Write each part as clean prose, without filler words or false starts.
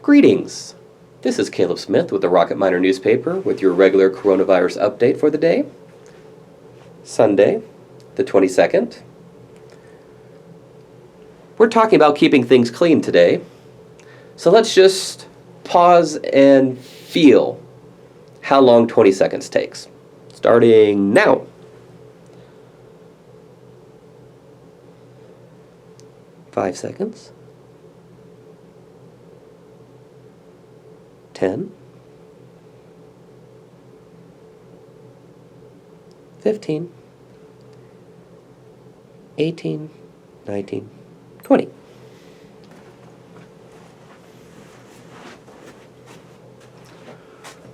Greetings. This is Caleb Smith with the Rocket Miner newspaper with your regular coronavirus update for the day. Sunday, the 22nd. We're talking about keeping things clean today. So let's just pause and feel how long 20 seconds takes. Starting now. 5 seconds. 10. 15. 18. 19. 20.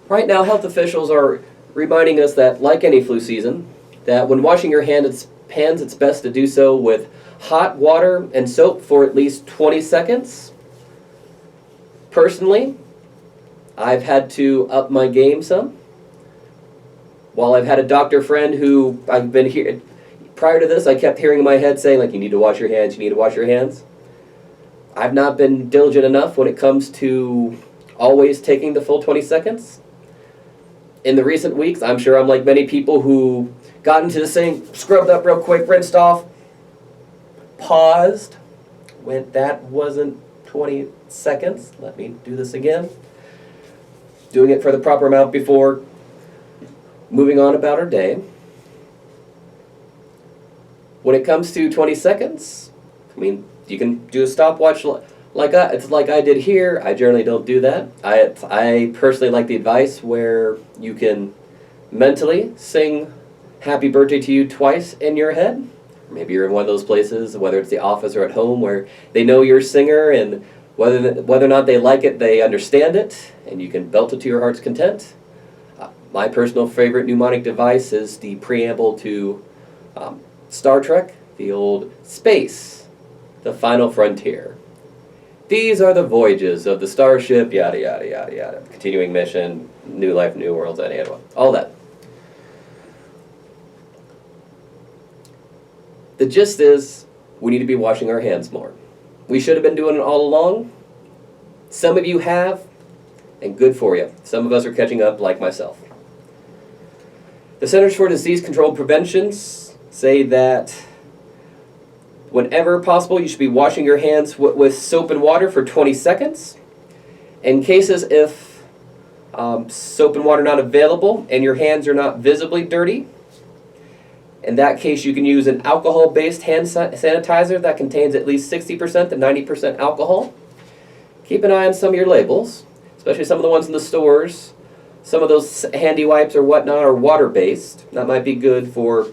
Right now, health officials are reminding us that, like any flu season, that when washing your hands, it's best to do so with hot water and soap for at least 20 seconds. Personally, I've had to up my game some. While I've had a doctor friend who I've been here, prior to this, I kept hearing in my head saying, like, you need to wash your hands, you need to wash your hands. I've not been diligent enough when it comes to always taking the full 20 seconds. In the recent weeks, I'm sure I'm like many people who got into the sink, scrubbed up real quick, rinsed off, paused, went, that wasn't 20 seconds, let me do this again. Doing it for the proper amount before moving on about our day. When it comes to 20 seconds, I mean, you can do a stopwatch like I did here. I generally don't do that. I personally like the advice where you can mentally sing happy birthday to you twice in your head. Maybe you're in one of those places, whether it's the office or at home, where they know you're a singer, and whether or not they like it, they understand it, and you can belt it to your heart's content. My personal favorite mnemonic device is the preamble to Star Trek, the old space, the final frontier. These are the voyages of the starship, yada, yada, yada, yada. Continuing mission, new life, new worlds, all that. The gist is, we need to be washing our hands more. We should have been doing it all along. Some of you have, and good for you. Some of us are catching up, like myself. The Centers for Disease Control and Prevention say that whenever possible, you should be washing your hands with soap and water for 20 seconds. In cases if soap and water are not available and your hands are not visibly dirty, in that case, you can use an alcohol-based hand sanitizer that contains at least 60% to 90% alcohol. Keep an eye on some of your labels, especially some of the ones in the stores. Some of those handy wipes or whatnot are water-based. That might be good for a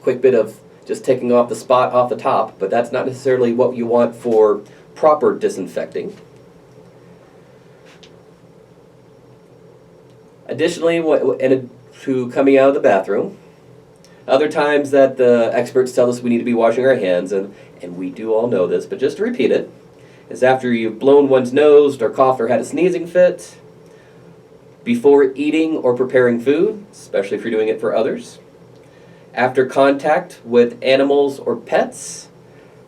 quick bit of just taking off the spot off the top, but that's not necessarily what you want for proper disinfecting. Additionally, to coming out of the bathroom, other times that the experts tell us we need to be washing our hands, and we do all know this, but just to repeat it, is after you've blown one's nose or coughed or had a sneezing fit, before eating or preparing food, especially if you're doing it for others, after contact with animals or pets.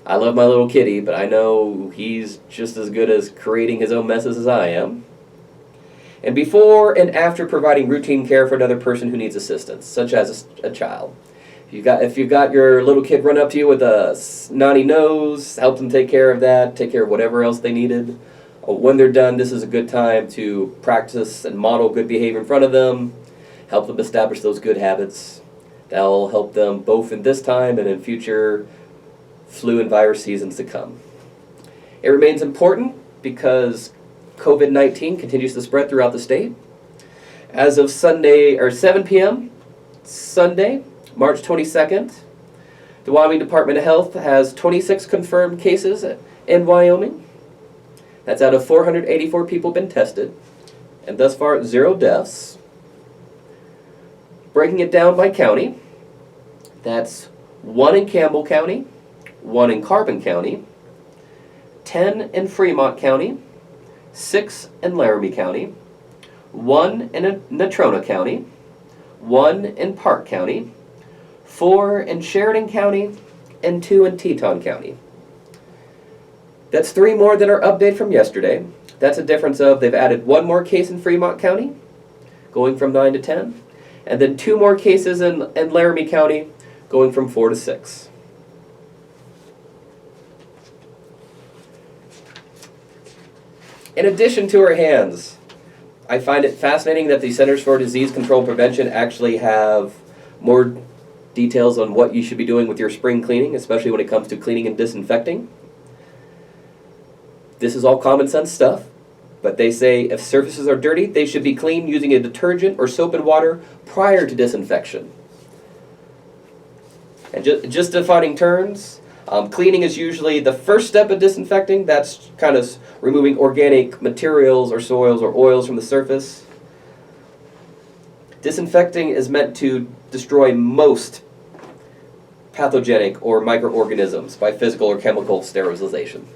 I love my little kitty, but I know he's just as good as creating his own messes as I am. And before and after providing routine care for another person who needs assistance, such as a child. If you've got your little kid run up to you with a snotty nose, help them take care of that, take care of whatever else they needed. When they're done, this is a good time to practice and model good behavior in front of them, help them establish those good habits. That'll help them both in this time and in future flu and virus seasons to come. It remains important because COVID-19 continues to spread throughout the state. As of Sunday, or 7 p.m. Sunday, March 22nd, the Wyoming Department of Health has 26 confirmed cases in Wyoming. That's out of 484 people been tested, and thus far 0 deaths. Breaking it down by county, that's 1 in Campbell County, 1 in Carbon County, 10 in Fremont County, 6 in Laramie County, 1 in Natrona County, 1 in Park County, 4 in Sheridan County, and 2 in Teton County. That's 3 more than our update from yesterday. That's a difference of they've added one more case in Fremont County, going from 9 to 10, and then 2 more cases in Laramie County, going from 4 to 6. In addition to our hands, I find it fascinating that the Centers for Disease Control and Prevention actually have more details on what you should be doing with your spring cleaning, especially when it comes to cleaning and disinfecting. This is all common sense stuff, but they say if surfaces are dirty, they should be cleaned using a detergent or soap and water prior to disinfection. And just defining terms, cleaning is usually the first step of disinfecting. That's kind of removing organic materials or soils or oils from the surface. Disinfecting is meant to destroy most pathogenic or microorganisms by physical or chemical sterilization.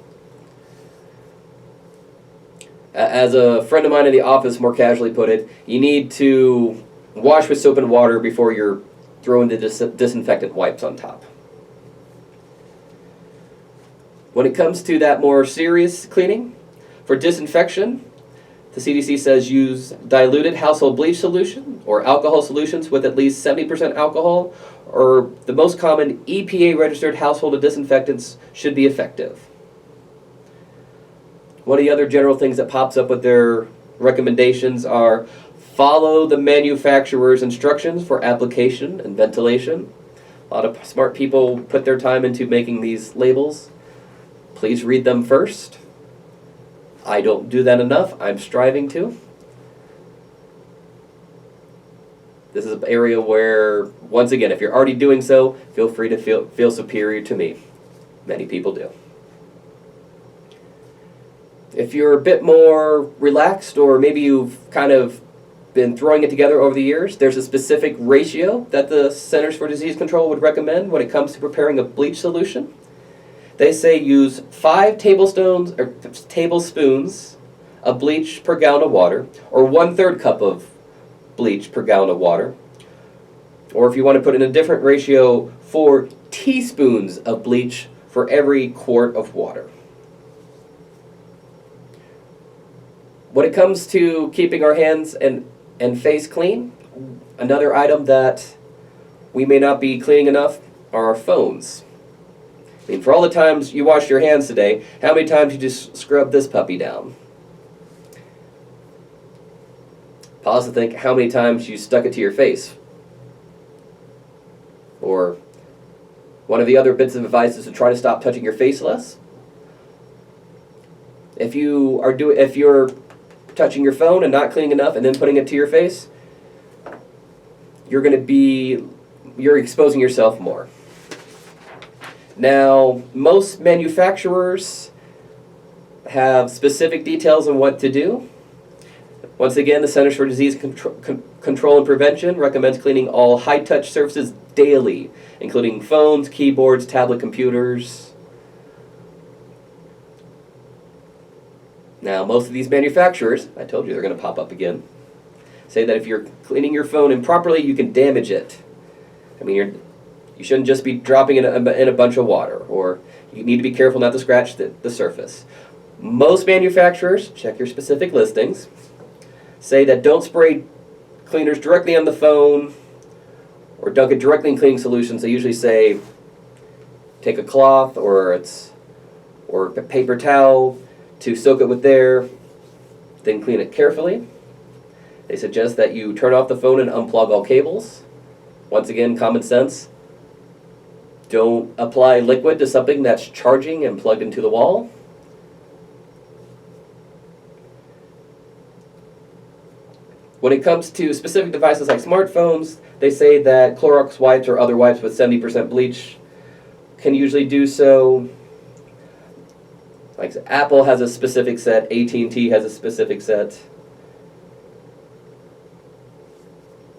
As a friend of mine in the office more casually put it, you need to wash with soap and water before you're throwing the disinfectant wipes on top. When it comes to that more serious cleaning, for disinfection, the CDC says use diluted household bleach solution or alcohol solutions with at least 70% alcohol, or the most common EPA-registered household disinfectants should be effective. One of the other general things that pops up with their recommendations are follow the manufacturer's instructions for application and ventilation. A lot of smart people put their time into making these labels. Please read them first. I don't do that enough. I'm striving to. This is an area where, once again, if you're already doing so, feel free to feel superior to me. Many people do. If you're a bit more relaxed, or maybe you've kind of been throwing it together over the years, there's a specific ratio that the Centers for Disease Control would recommend when it comes to preparing a bleach solution. They say use 5 tablespoons of bleach per gallon of water, or 1/3 cup of bleach per gallon of water. Or if you want to put in a different ratio, 4 teaspoons of bleach for every quart of water. When it comes to keeping our hands and face clean, another item that we may not be cleaning enough are our phones. I mean, for all the times you washed your hands today, how many times you just scrub this puppy down? Pause to think how many times you stuck it to your face. Or one of the other bits of advice is to try to stop touching your face less. If you're touching your phone and not cleaning enough and then putting it to your face, you're exposing yourself more. Now, most manufacturers have specific details on what to do. Once again, the Centers for Disease Control and Prevention recommends cleaning all high-touch surfaces daily, including phones, keyboards, tablet computers. Now, most of these manufacturers, I told you they're going to pop up again, say that if you're cleaning your phone improperly, you can damage it. I mean, you shouldn't just be dropping it in a bunch of water, or you need to be careful not to scratch the surface. Most manufacturers, check your specific listings, say that don't spray cleaners directly on the phone or dunk it directly in cleaning solutions. They usually say take a cloth or a paper towel to soak it with there, then clean it carefully. They suggest that you turn off the phone and unplug all cables. Once again, common sense. Don't apply liquid to something that's charging and plugged into the wall. When it comes to specific devices like smartphones, they say that Clorox wipes or other wipes with 70% bleach can usually do so. Like Apple has a specific set, AT&T has a specific set.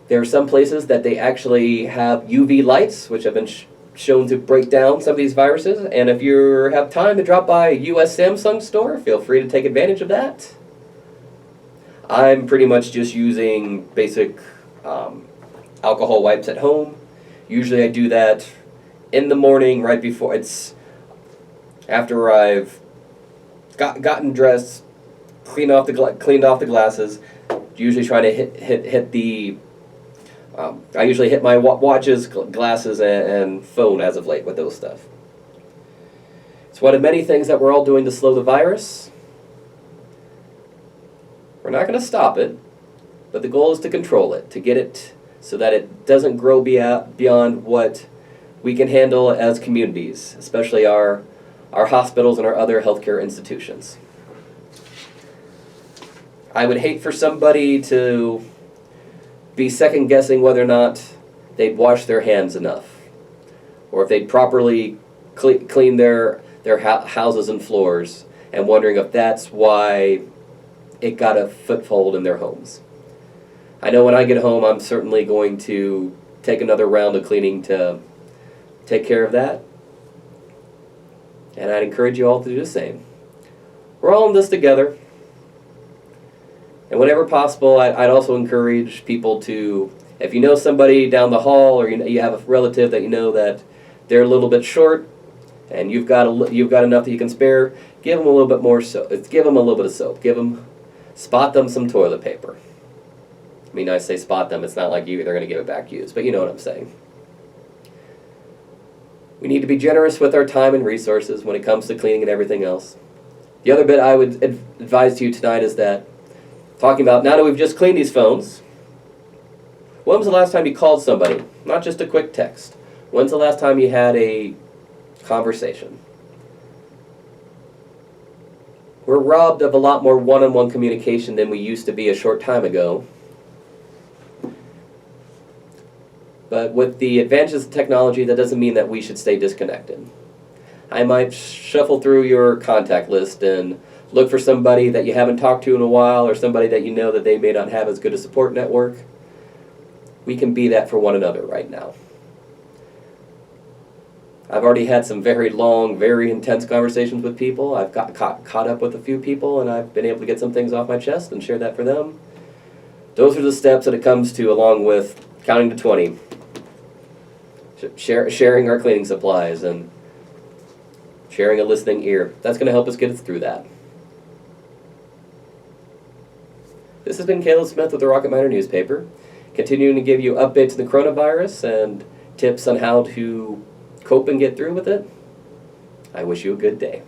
There are some places that they actually have UV lights, which have been shown to break down some of these viruses. And if you have time to drop by a US Samsung store, feel free to take advantage of that. I'm pretty much just using basic alcohol wipes at home. Usually I do that in the morning, right before after I've gotten dressed, cleaned off the glasses. Usually trying to hit the. I usually hit my watches, glasses, and phone as of late with those stuff. It's one of many things that we're all doing to slow the virus. We're not going to stop it, but the goal is to control it, to get it so that it doesn't grow beyond what we can handle as communities, especially our hospitals and our other healthcare institutions. I would hate for somebody to be second guessing whether or not they'd wash their hands enough, or if they'd properly clean their houses and floors, and wondering if that's why it got a foothold in their homes. I know when I get home, I'm certainly going to take another round of cleaning to take care of that. And I'd encourage you all to do the same. We're all in this together. And whenever possible, I'd also encourage people to, if you know somebody down the hall, or you have a relative that you know that they're a little bit short, and you've got enough that you can spare, give them a little bit more soap. Give them a little bit of soap. Spot them some toilet paper. I mean, I say spot them. It's not like they're going to give it back used, but you know what I'm saying. We need to be generous with our time and resources when it comes to cleaning and everything else. The other bit I would advise to you tonight is that, talking about now that we've just cleaned these phones, when was the last time you called somebody? Not just a quick text. When's the last time you had a conversation? We're robbed of a lot more one-on-one communication than we used to be a short time ago. But with the advances of technology, that doesn't mean that we should stay disconnected. I might shuffle through your contact list and look for somebody that you haven't talked to in a while, or somebody that you know that they may not have as good a support network. We can be that for one another right now. I've already had some very long, very intense conversations with people. I've got caught up with a few people, and I've been able to get some things off my chest and share that for them. Those are the steps that it comes to, along with counting to 20, sharing our cleaning supplies, and sharing a listening ear. That's going to help us get us through that. This has been Caleb Smith with the Rocket Miner newspaper, continuing to give you updates on the coronavirus and tips on how to cope and get through with it. I wish you a good day.